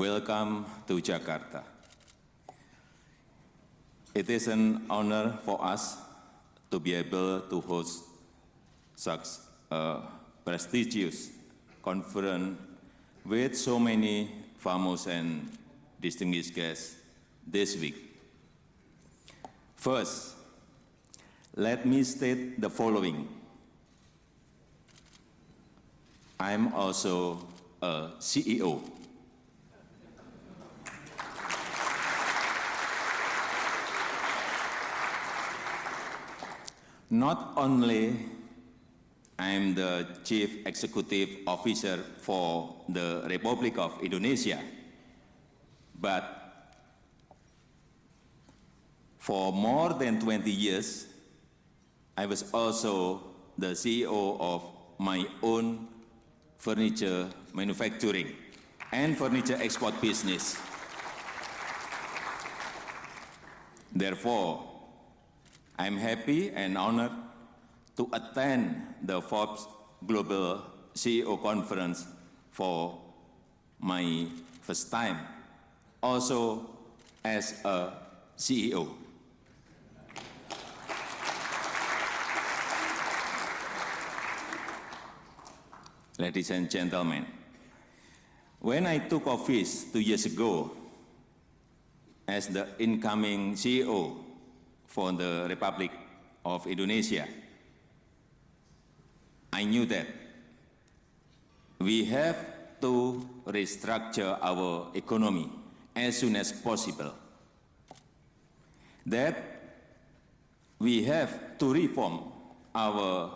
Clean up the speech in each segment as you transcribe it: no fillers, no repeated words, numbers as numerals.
welcome to Jakarta. It is an honor for us to be able to host such a prestigious conference with so many famous and distinguished guests this week. First, let me state the following. I'm also a CEO. Not only I'm the Chief Executive Officer for the Republic of Indonesia, but for more than 20 years, I was also the CEO of my own furniture manufacturing and furniture export business. Therefore, I'm happy and honored to attend the Forbes Global CEO Conference for my first time, also as a CEO. Ladies and gentlemen, when I took office 2 years ago as the incoming CEO for the Republic of Indonesia, I knew that we have to restructure our economy as soon as possible, that we have to reform our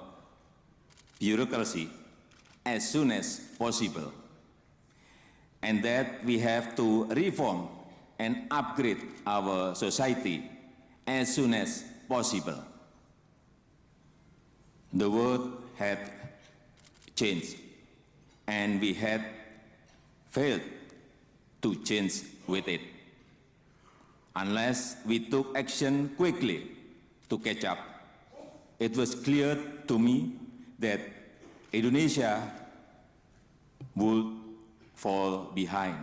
bureaucracy as soon as possible, and that we have to reform and upgrade our society as soon as possible. The world had changed, and we had failed to change with it. Unless we took action quickly to catch up, it was clear to me that Indonesia would fall behind.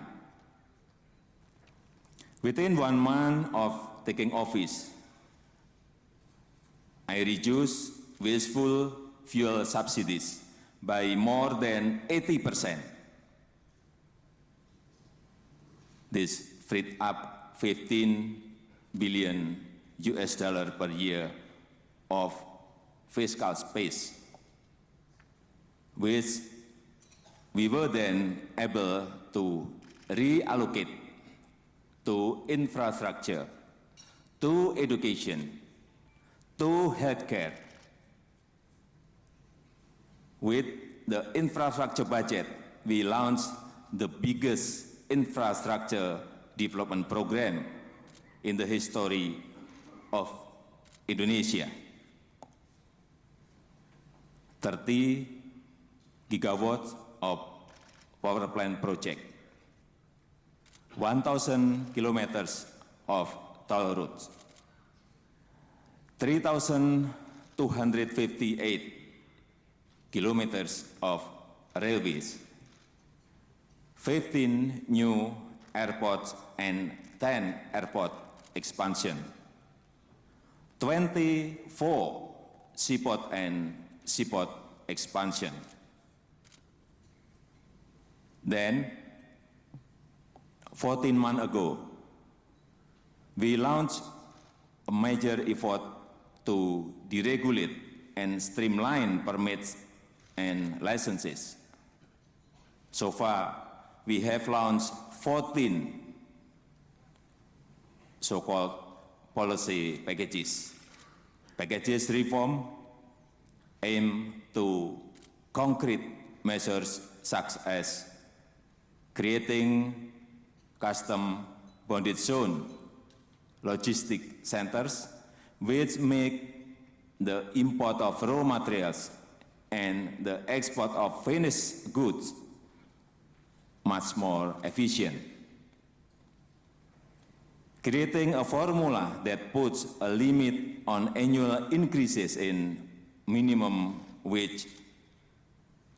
Within 1 month of taking office, I reduced wasteful fuel subsidies by more than 80%. This freed up 15 billion US dollar per year of fiscal space, which we were then able to reallocate to infrastructure, to education, to healthcare. With the infrastructure budget, we launched the biggest infrastructure development program in the history of Indonesia. 30 gigawatts of power plant project, 1,000 kilometers of toll roads, 3,258 kilometers of railways, 15 new airports and 10 airport expansion, 24 seaport and seaport expansion. Then, 14 months ago, we launched a major effort to deregulate and streamline permits and licenses. So far, we have launched 14 so-called policy packages. Packages reform aim to concrete measures such as creating custom bonded zone logistic centers, which make the import of raw materials and the export of finished goods much more efficient. Creating a formula that puts a limit on annual increases in minimum wage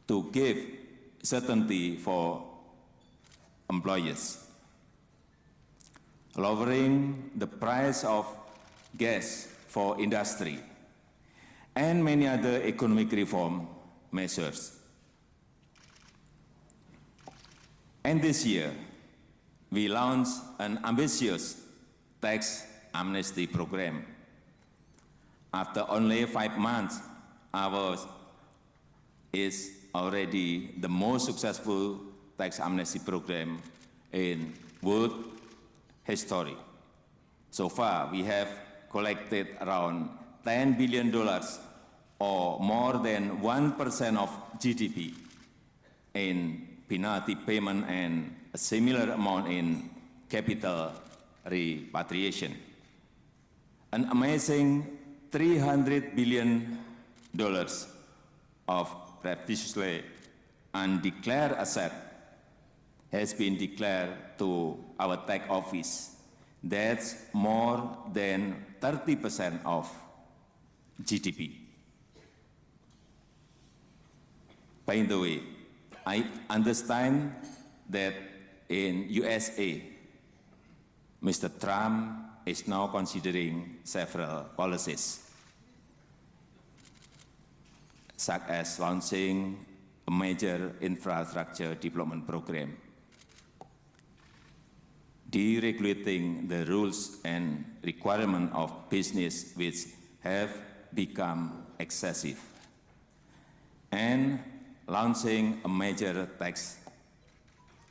to give certainty for employers. lowering the price of gas for industry, and many other economic reform measures. And this year, we launched an ambitious tax amnesty program. After only 5 months, ours is already the most successful tax amnesty program in world history. So far, we have collected around $10 billion or more than 1% of GDP in penalty payment and a similar amount in capital repatriation. An amazing $300 billion of previously undeclared asset has been declared to our tax office. That's more than 30% of GDP. By the way, I understand that in USA, Mr. Trump is now considering several policies, such as launching a major infrastructure development program, deregulating the rules and requirements of business which have become excessive, and launching a major tax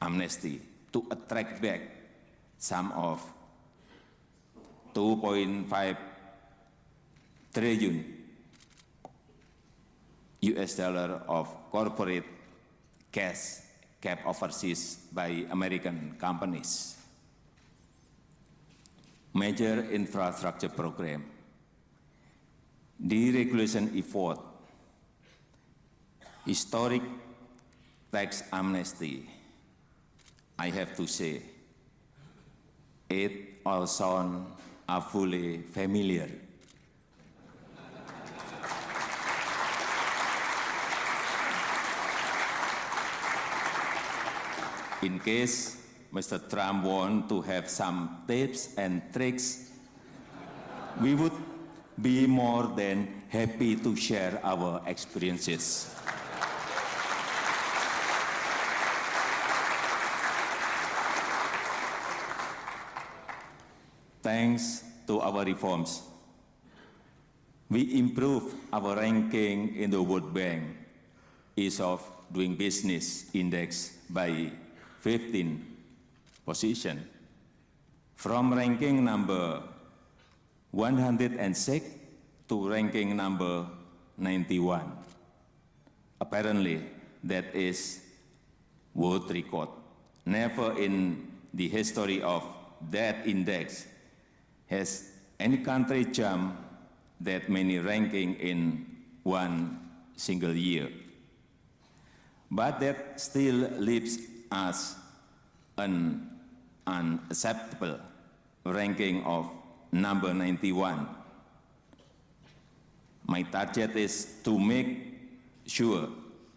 amnesty to attract back some of 2.5 trillion US dollar of corporate cash kept overseas by American companies. Major infrastructure program, deregulation effort, historic tax amnesty. I have to say, it all sounds fully familiar. In case Mr. Trump wants to have some tips and tricks, we would be more than happy to share our experiences. Thanks to our reforms, we improve our ranking in the World Bank Ease of Doing Business Index by 15 position, from ranking number 106 to ranking number 91. Apparently, that is world record. Never in the history of that index has any country jumped that many ranking in one single year. But that still leaves us an unacceptable ranking of number 91. My target is to make sure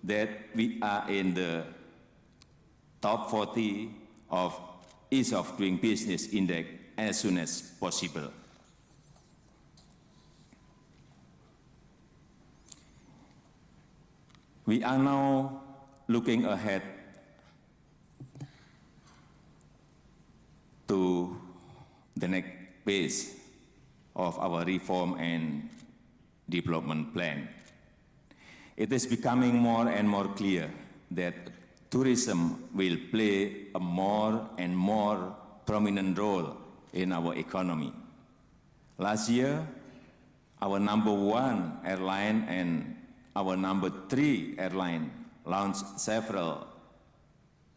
that we are in the top 40 of Ease of Doing Business Index as soon as possible. We are now looking ahead to the next phase of our reform and development plan. It is becoming more and more clear that tourism will play a more and more prominent role in our economy. Last year, our number 1 airline and our number 3 airline launched several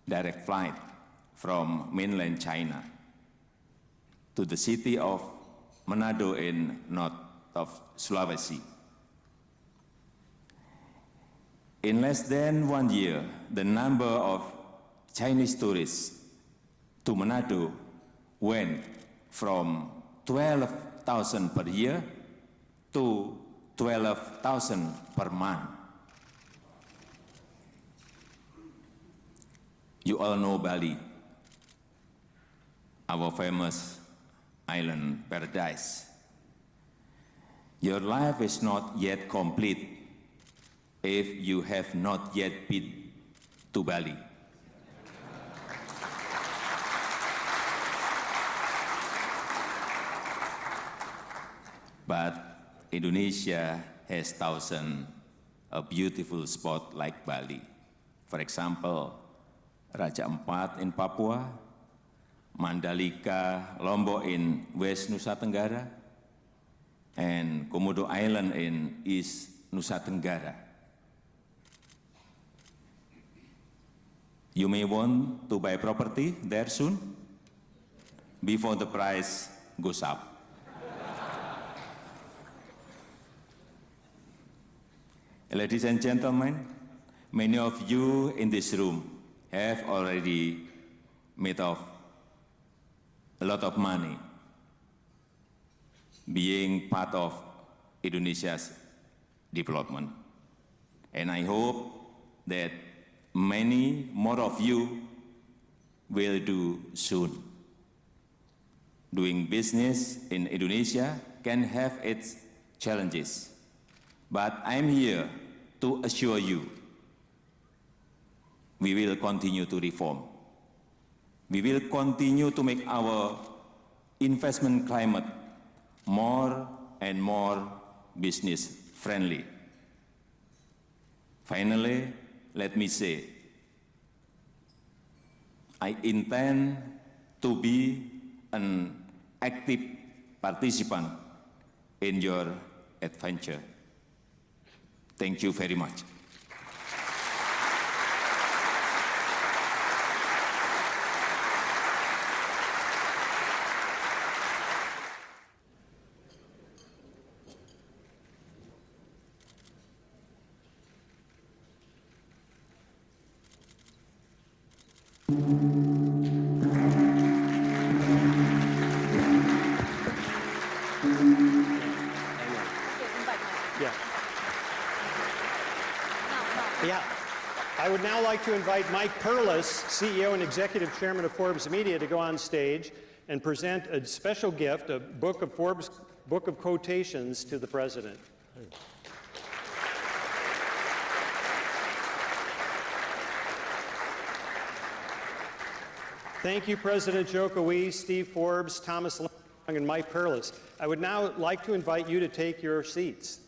direct flights from mainland China to the city of Manado in north of Sulawesi. In less than 1 year, the number of Chinese tourists to Manado went from 12,000 per year to 12,000 per month. You all know Bali. our famous island paradise. Your life is not yet complete if you have not yet been to Bali. But Indonesia has thousands of beautiful spots like Bali. For example, Raja Ampat in Papua, Mandalika, Lombok in West Nusa Tenggara, and Komodo Island in East Nusa Tenggara. You may want to buy property there soon before the price goes up. Ladies and gentlemen, many of you in this room have already made of a lot of money being part of Indonesia's development. And I hope that many more of you will do soon. Doing business in Indonesia can have its challenges, but I'm here to assure you we will continue to reform. We will continue to make our investment climate more and more business friendly. Finally, let me say, I intend to be an active participant in your adventure. Thank you very much. Yeah. I would now like to invite Mike Perlis, CEO and Executive Chairman of Forbes Media, to go on stage and present a special gift, a book of Forbes Book of Quotations, to the President. Thank you, President Joko Wies, Steve Forbes, Thomas Long, and Mike Perlis. I would now like to invite you to take your seats.